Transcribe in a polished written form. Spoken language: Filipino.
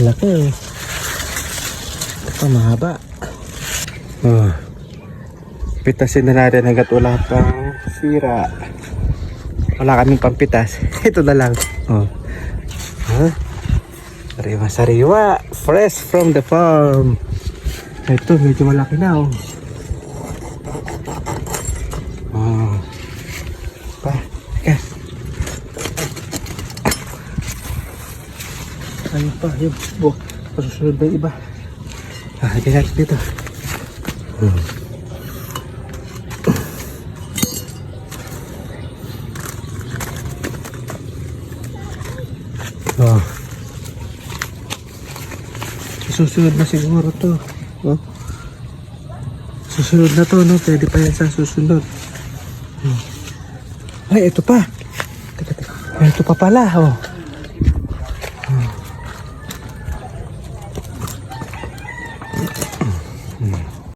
malaki. Ito pa mahaba. Oh. Pitasin na natin hanggat wala pang sira. Wala kaming pampitas. Ito na lang. Oh. Huh? Sariwa. Fresh from the farm. Ito medyo malaki na oh. Oh. Pa. Teka. Ayun pa. Yun. Pasusunod na yung iba. Hagin natin dito. Oh. Susunod na siguro to. Oh. Susunod na to, no? Pwede pa yan sa susunod. Ay, ito pa. Teka. Ito pa pala, oh.